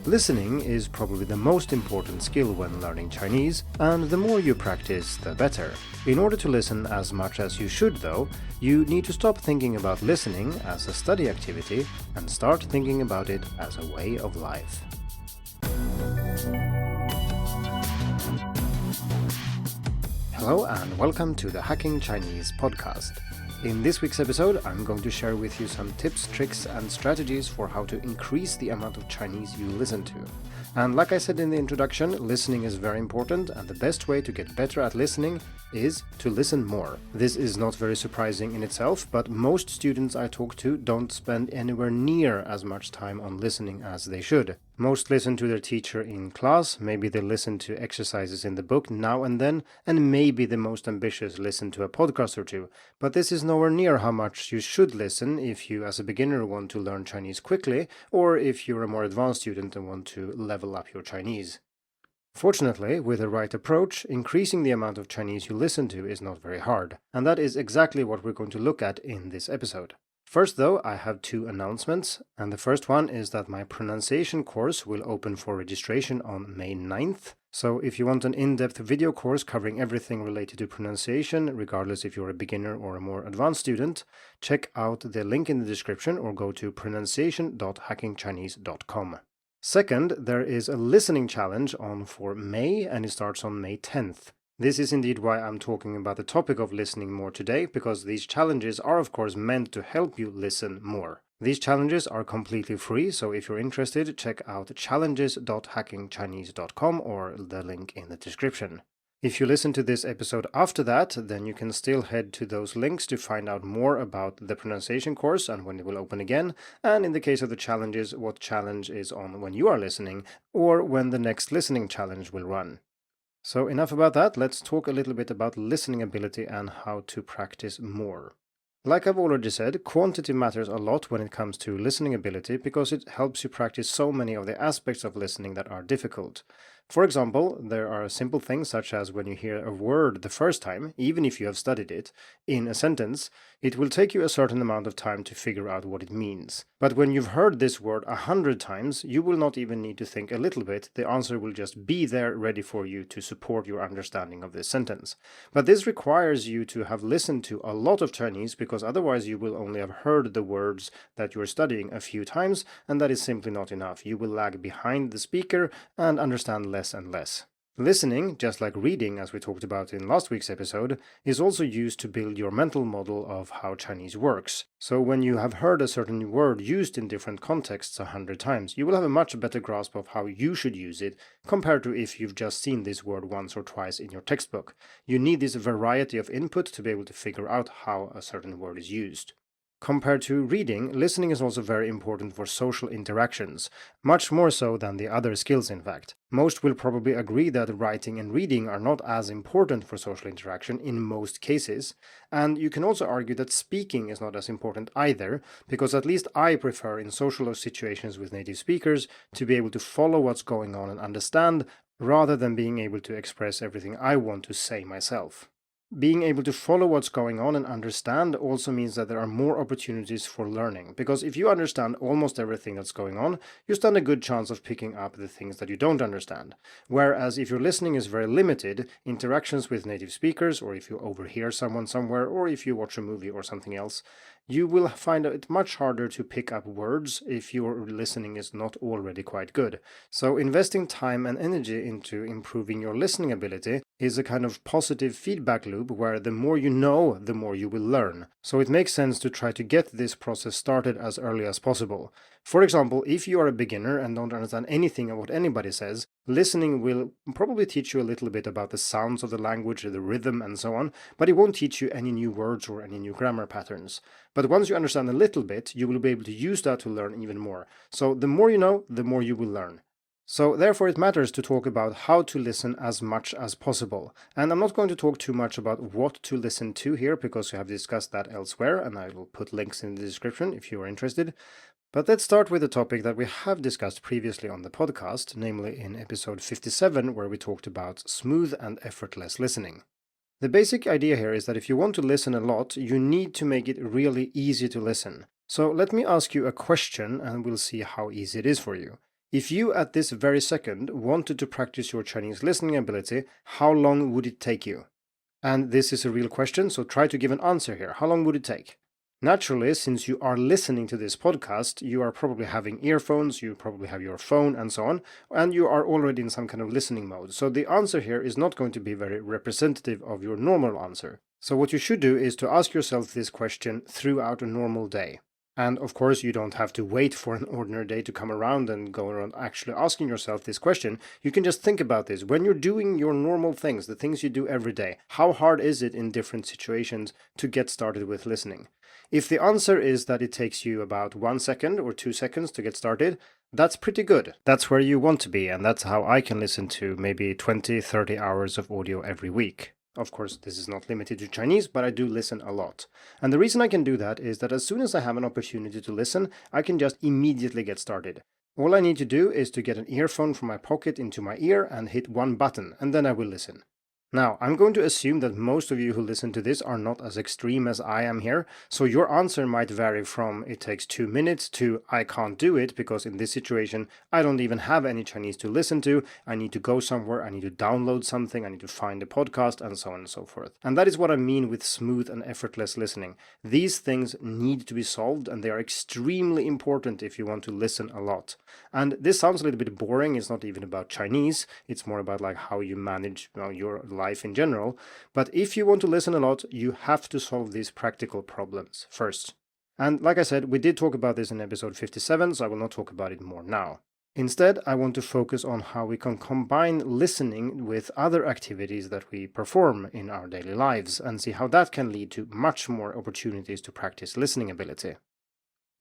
Listening is probably the most important skill when learning Chinese, and the more you practice, the better. In order to listen as much as you should, though, you need to stop thinking about listening as a study activity and start thinking about it as a way of life. Hello and welcome to the Hacking Chinese podcast. In this week's episode, I'm going to share with you some tips, tricks, and strategies for how to increase the amount of Chinese you listen to. And like I said in the introduction, listening is very important, and the best way to get better at listening is to listen more. This is not very surprising in itself, but most students I talk to don't spend anywhere near as much time on listening as they should. Most listen to their teacher in class, maybe they listen to exercises in the book now and then, and maybe the most ambitious listen to a podcast or two. But this is nowhere near how much you should listen if you as a beginner want to learn Chinese quickly, or if you're a more advanced student and want to level up your Chinese. Fortunately, with the right approach, increasing the amount of Chinese you listen to is not very hard, and that is exactly what we're going to look at in this episode. First though, I have two announcements, and the first one is that my pronunciation course will open for registration on May 9th. So if you want an in-depth video course covering everything related to pronunciation, regardless if you're a beginner or a more advanced student, check out the link in the description or go to pronunciation.hackingchinese.com. Second, there is a listening challenge on for May, and it starts on May 10th. This is indeed why I'm talking about the topic of listening more today, because these challenges are of course meant to help you listen more. These challenges are completely free, so if you're interested, check out challenges.hackingchinese.com or the link in the description. If you listen to this episode after that, then you can still head to those links to find out more about the pronunciation course and when it will open again, and in the case of the challenges, what challenge is on when you are listening, or when the next listening challenge will run. So enough about that, let's talk a little bit about listening ability and how to practice more. Like I've already said, quantity matters a lot when it comes to listening ability because it helps you practice so many of the aspects of listening that are difficult. For example, there are simple things such as when you hear a word the first time, even if you have studied it, in a sentence, it will take you a certain amount of time to figure out what it means. But when you've heard this word 100 times, you will not even need to think a little bit, the answer will just be there ready for you to support your understanding of this sentence. But this requires you to have listened to a lot of Chinese because otherwise you will only have heard the words that you're studying a few times, and that is simply not enough. You will lag behind the speaker and understand less and less. Listening, just like reading as we talked about in last week's episode, is also used to build your mental model of how Chinese works. So when you have heard a certain word used in different contexts 100 times, you will have a much better grasp of how you should use it compared to if you've just seen this word once or twice in your textbook. You need this variety of input to be able to figure out how a certain word is used. Compared to reading, listening is also very important for social interactions, much more so than the other skills in fact. Most will probably agree that writing and reading are not as important for social interaction in most cases, and you can also argue that speaking is not as important either, because at least I prefer in social situations with native speakers to be able to follow what's going on and understand, rather than being able to express everything I want to say myself. Being able to follow what's going on and understand also means that there are more opportunities for learning, because if you understand almost everything that's going on, you stand a good chance of picking up the things that you don't understand. Whereas if your listening is very limited, interactions with native speakers, or if you overhear someone somewhere, or if you watch a movie or something else, you will find it much harder to pick up words if your listening is not already quite good. So investing time and energy into improving your listening ability is a kind of positive feedback loop where the more you know, the more you will learn. So it makes sense to try to get this process started as early as possible. For example, if you are a beginner and don't understand anything of what anybody says, listening will probably teach you a little bit about the sounds of the language, the rhythm and so on, but it won't teach you any new words or any new grammar patterns. But once you understand a little bit, you will be able to use that to learn even more. So the more you know, the more you will learn. So therefore it matters to talk about how to listen as much as possible. And I'm not going to talk too much about what to listen to here because we have discussed that elsewhere, and I will put links in the description if you are interested. But let's start with a topic that we have discussed previously on the podcast, namely in episode 57, where we talked about smooth and effortless listening. The basic idea here is that if you want to listen a lot, you need to make it really easy to listen. So let me ask you a question and we'll see how easy it is for you. If you at this very second wanted to practice your Chinese listening ability, how long would it take you? And this is a real question, so try to give an answer here. How long would it take? Naturally, since you are listening to this podcast, you are probably having earphones, you probably have your phone and so on, and you are already in some kind of listening mode. So the answer here is not going to be very representative of your normal answer. So what you should do is to ask yourself this question throughout a normal day. And of course, you don't have to wait for an ordinary day to come around and go around actually asking yourself this question. You can just think about this. When you're doing your normal things, the things you do every day, how hard is it in different situations to get started with listening? If the answer is that it takes you about 1 second or 2 seconds to get started, that's pretty good. That's where you want to be, and that's how I can listen to maybe 20, 30 hours of audio every week. Of course, this is not limited to Chinese, but I do listen a lot. And the reason I can do that is that as soon as I have an opportunity to listen, I can just immediately get started. All I need to do is to get an earphone from my pocket into my ear and hit one button, and then I will listen. Now, I'm going to assume that most of you who listen to this are not as extreme as I am here, so your answer might vary from it takes 2 minutes to I can't do it because in this situation I don't even have any Chinese to listen to, I need to go somewhere, I need to download something, I need to find a podcast and so on and so forth. And that is what I mean with smooth and effortless listening. These things need to be solved and they are extremely important if you want to listen a lot. And this sounds a little bit boring, it's not even about Chinese, it's more about like how you manage your life in general, but if you want to listen a lot, you have to solve these practical problems first. And like I said, we did talk about this in episode 57, so I will not talk about it more now. Instead, I want to focus on how we can combine listening with other activities that we perform in our daily lives and see how that can lead to much more opportunities to practice listening ability.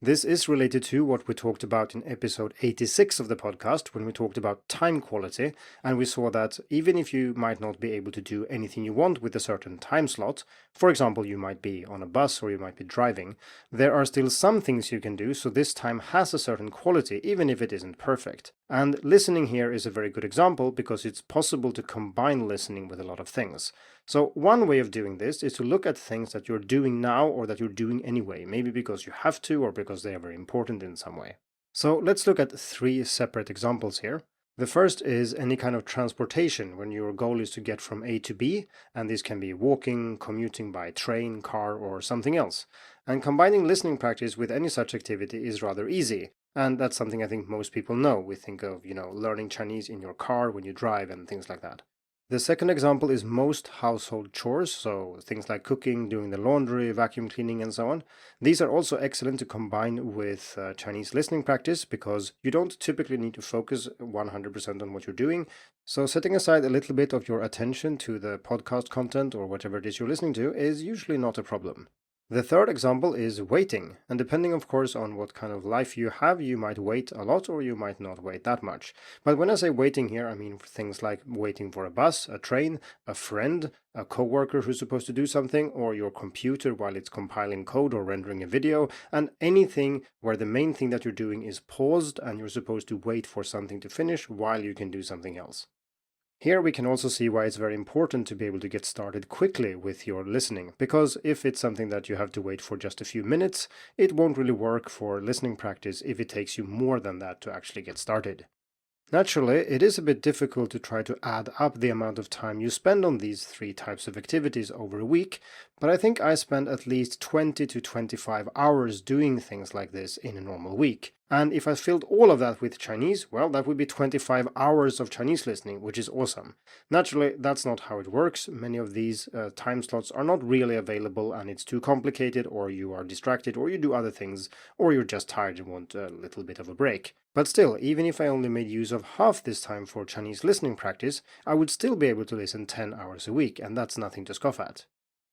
This is related to what we talked about in episode 86 of the podcast when we talked about time quality, and we saw that even if you might not be able to do anything you want with a certain time slot, for example, you might be on a bus or you might be driving, there are still some things you can do so this time has a certain quality even if it isn't perfect. And listening here is a very good example because it's possible to combine listening with a lot of things. So one way of doing this is to look at things that you're doing now or that you're doing anyway, maybe because you have to or because they are very important in some way. So let's look at 3 separate examples here. The first is any kind of transportation when your goal is to get from A to B, and this can be walking, commuting by train, car, or something else. And combining listening practice with any such activity is rather easy. And that's something I think most people know. We think of, learning Chinese in your car when you drive and things like that. The second example is most household chores, so things like cooking, doing the laundry, vacuum cleaning, and so on. These are also excellent to combine with Chinese listening practice because you don't typically need to focus 100% on what you're doing. So setting aside a little bit of your attention to the podcast content or whatever it is you're listening to is usually not a problem. The third example is waiting, and depending of course on what kind of life you have, you might wait a lot or you might not wait that much. But when I say waiting here, I mean things like waiting for a bus, a train, a friend, a coworker who's supposed to do something, or your computer while it's compiling code or rendering a video, and anything where the main thing that you're doing is paused and you're supposed to wait for something to finish while you can do something else. Here we can also see why it's very important to be able to get started quickly with your listening, because if it's something that you have to wait for just a few minutes, it won't really work for listening practice if it takes you more than that to actually get started. Naturally, it is a bit difficult to try to add up the amount of time you spend on these 3 types of activities over a week, but I think I spend at least 20 to 25 hours doing things like this in a normal week. And if I filled all of that with Chinese, well, that would be 25 hours of Chinese listening, which is awesome. Naturally, that's not how it works. Many of these time slots are not really available and it's too complicated, or you are distracted, or you do other things, or you're just tired and want a little bit of a break. But still, even if I only made use of half this time for Chinese listening practice, I would still be able to listen 10 hours a week, and that's nothing to scoff at.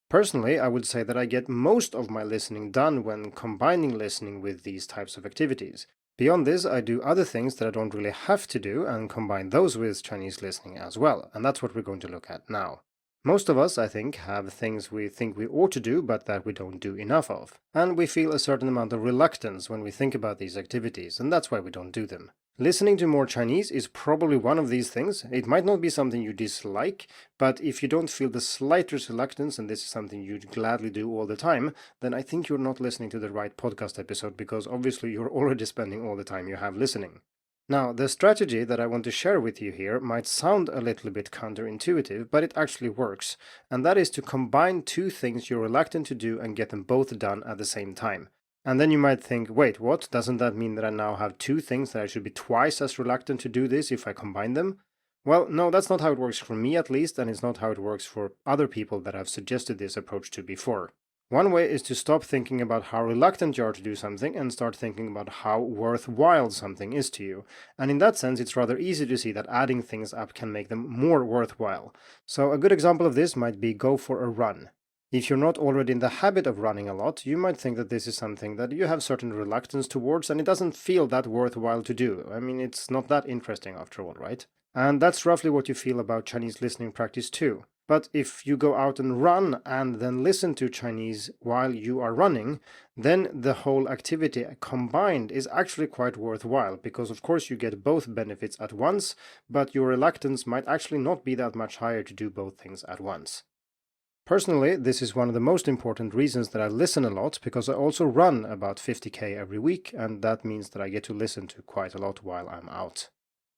Personally, I would say that I get most of my listening done when combining listening with these types of activities. Beyond this, I do other things that I don't really have to do and combine those with Chinese listening as well, and that's what we're going to look at now. Most of us, I think, have things we think we ought to do but that we don't do enough of, and we feel a certain amount of reluctance when we think about these activities, and that's why we don't do them. Listening to more Chinese is probably one of these things. It might not be something you dislike, but if you don't feel the slightest reluctance and this is something you'd gladly do all the time, then I think you're not listening to the right podcast episode because obviously you're already spending all the time you have listening. Now, the strategy that I want to share with you here might sound a little bit counterintuitive, but it actually works, and that is to combine two things you're reluctant to do and get them both done at the same time. And then you might think, wait, what? Doesn't that mean that I now have two things that I should be twice as reluctant to do this if I combine them? Well, no, that's not how it works for me at least, and it's not how it works for other people that I've suggested this approach to before. One way is to stop thinking about how reluctant you are to do something and start thinking about how worthwhile something is to you. And in that sense, it's rather easy to see that adding things up can make them more worthwhile. So a good example of this might be go for a run. If you're not already in the habit of running a lot, you might think that this is something that you have certain reluctance towards and it doesn't feel that worthwhile to do. I mean, it's not that interesting after all, right? And that's roughly what you feel about Chinese listening practice too. But if you go out and run and then listen to Chinese while you are running, then the whole activity combined is actually quite worthwhile because of course you get both benefits at once, but your reluctance might actually not be that much higher to do both things at once. Personally, this is one of the most important reasons that I listen a lot because I also run about 50k every week, and that means that I get to listen to quite a lot while I'm out.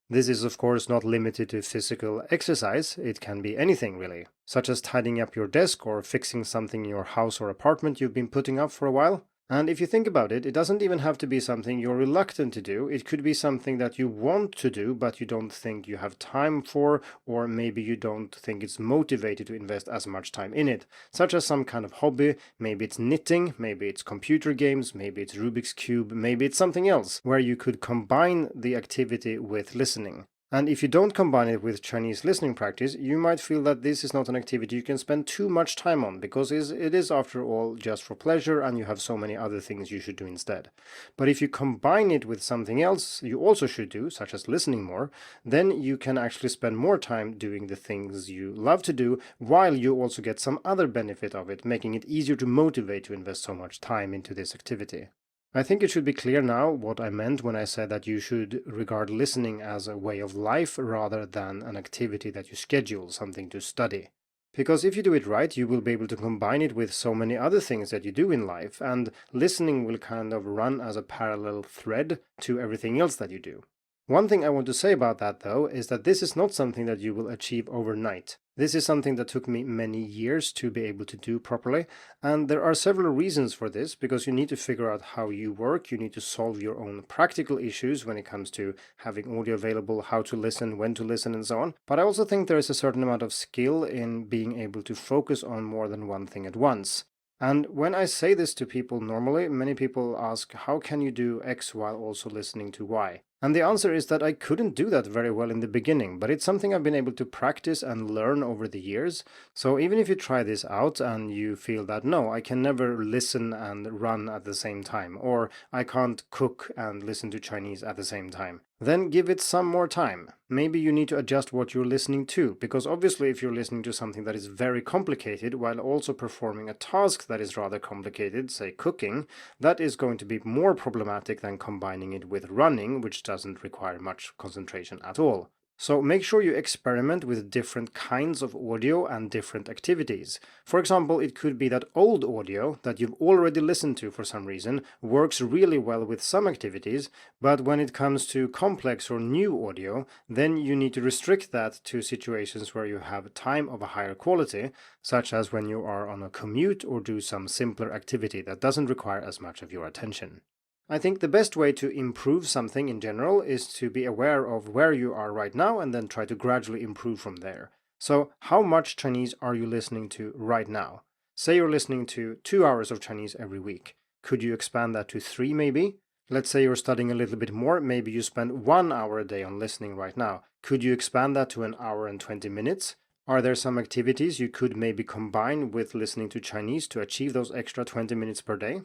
This is of course not limited to physical exercise, it can be anything really, such as tidying up your desk or fixing something in your house or apartment you've been putting up for a while. And if you think about it, it doesn't even have to be something you're reluctant to do, it could be something that you want to do but you don't think you have time for, or maybe you don't think it's motivated to invest as much time in it, such as some kind of hobby, maybe it's knitting, maybe it's computer games, maybe it's Rubik's Cube, maybe it's something else, where you could combine the activity with listening. And if you don't combine it with Chinese listening practice, you might feel that this is not an activity you can spend too much time on, because it is after all just for pleasure and you have so many other things you should do instead. But if you combine it with something else you also should do, such as listening more, then you can actually spend more time doing the things you love to do, while you also get some other benefit of it, making it easier to motivate to invest so much time into this activity. I think it should be clear now what I meant when I said that you should regard listening as a way of life rather than an activity that you schedule, something to study. Because if you do it right, you will be able to combine it with so many other things that you do in life, and listening will kind of run as a parallel thread to everything else that you do. One thing I want to say about that though is that this is not something that you will achieve overnight. This is something that took me many years to be able to do properly, and there are several reasons for this, because you need to figure out how you work, you need to solve your own practical issues when it comes to having audio available, how to listen, when to listen, and so on. But I also think there is a certain amount of skill in being able to focus on more than one thing at once. And when I say this to people normally, many people ask, how can you do X while also listening to Y? And the answer is that I couldn't do that very well in the beginning, but it's something I've been able to practice and learn over the years. So even if you try this out and you feel that, no, I can never listen and run at the same time, or I can't cook and listen to Chinese at the same time, then give it some more time. Maybe you need to adjust what you're listening to, because obviously if you're listening to something that is very complicated while also performing a task that is rather complicated, say cooking, that is going to be more problematic than combining it with running, which doesn't require much concentration at all. So make sure you experiment with different kinds of audio and different activities. For example, it could be that old audio that you've already listened to for some reason works really well with some activities, but when it comes to complex or new audio, then you need to restrict that to situations where you have time of a higher quality, such as when you are on a commute or do some simpler activity that doesn't require as much of your attention. I think the best way to improve something in general is to be aware of where you are right now and then try to gradually improve from there. So, how much Chinese are you listening to right now? Say you're listening to 2 hours of Chinese every week. Could you expand that to 3 maybe? Let's say you're studying a little bit more, maybe you spend 1 hour a day on listening right now. Could you expand that to an hour and 20 minutes? Are there some activities you could maybe combine with listening to Chinese to achieve those extra 20 minutes per day?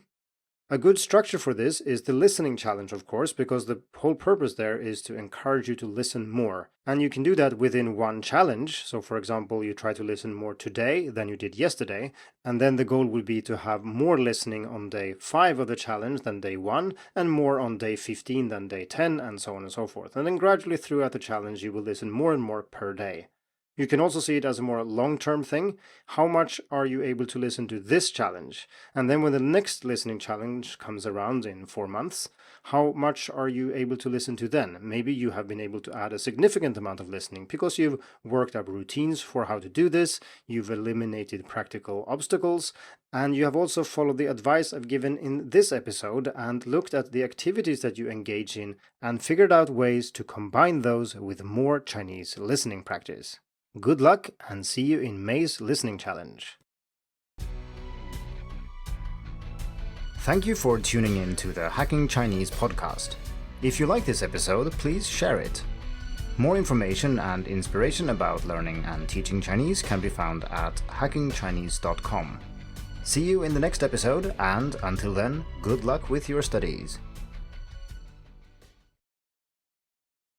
A good structure for this is the listening challenge, of course, because the whole purpose there is to encourage you to listen more. And you can do that within one challenge. So for example, you try to listen more today than you did yesterday, and then the goal would be to have more listening on day 5 of the challenge than day 1, and more on day 15 than day 10, and so on and so forth. And then gradually throughout the challenge, you will listen more and more per day. You can also see it as a more long-term thing. How much are you able to listen to this challenge? And then when the next listening challenge comes around in 4 months, how much are you able to listen to then? Maybe you have been able to add a significant amount of listening because you've worked up routines for how to do this, you've eliminated practical obstacles, and you have also followed the advice I've given in this episode and looked at the activities that you engage in and figured out ways to combine those with more Chinese listening practice. Good luck and see you in May's listening challenge. Thank you for tuning in to the Hacking Chinese podcast. If you like this episode, please share it. More information and inspiration about learning and teaching Chinese can be found at hackingchinese.com. See you in the next episode, and until then, good luck with your studies.